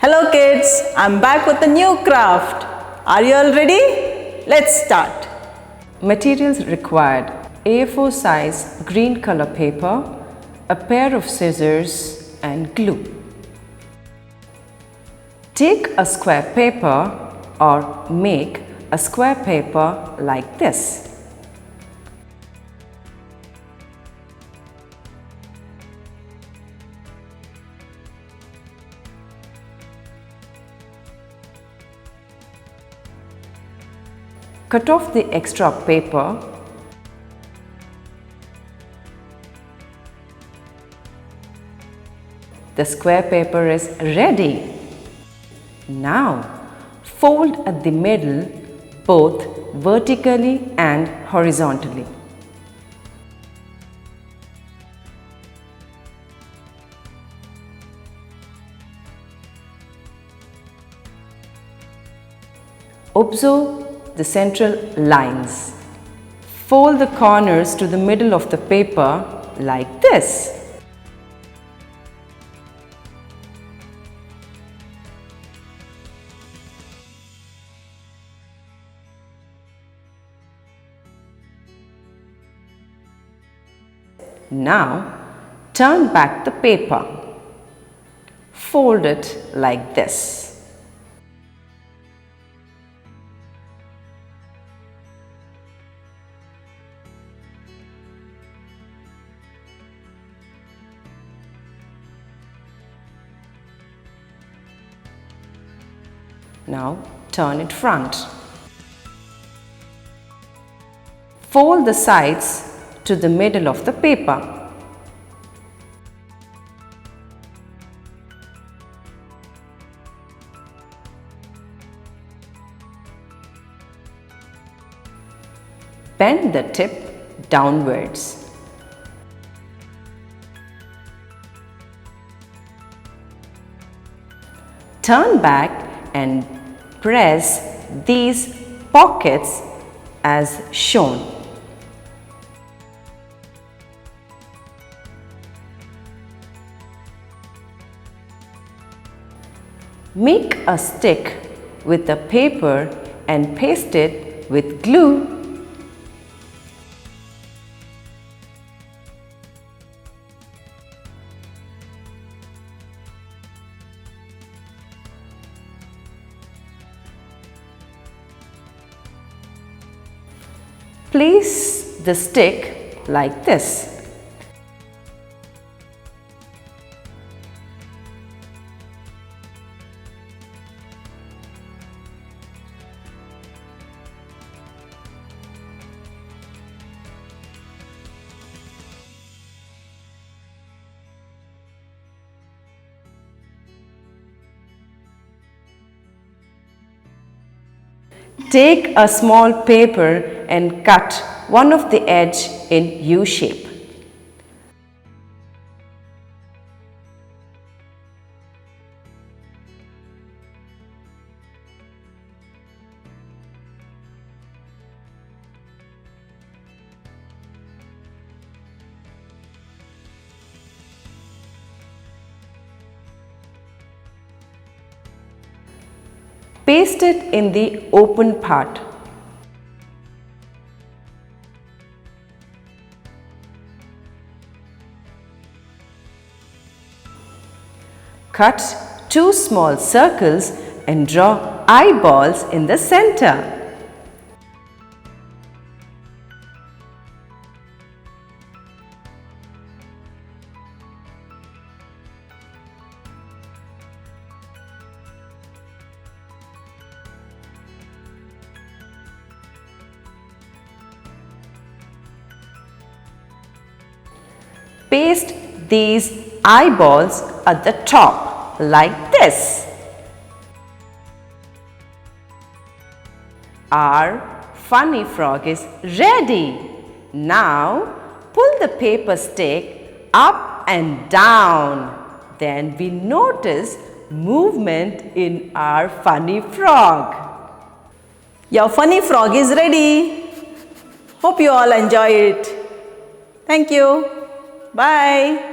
Hello kids, I'm back with a new craft. Are you all ready? Let's start. Materials required: A4 size green color paper, a pair of scissors and glue. Take a square paper or make a square paper like this. Cut off the extra paper. The square paper is ready. Now, fold at the middle both vertically and horizontally. Observe the central lines. Fold the corners to the middle of the paper like this. Now, turn back the paper. Fold it like this. Now, turn it front. Fold the sides to the middle of the paper. Bend the tip downwards. Turn back and press these pockets as shown. Make a stick with the paper and paste it with glue. Place the stick like this. Take a small paper and cut one of the edge in U shape. Paste it in the open part. Cut two small circles and draw eyeballs in the center. Paste these eyeballs at the top like this. Our funny frog is ready. Now pull the paper stick up and down. Then we notice movement in our funny frog. Your funny frog is ready. Hope you all enjoy it. Thank you. Bye.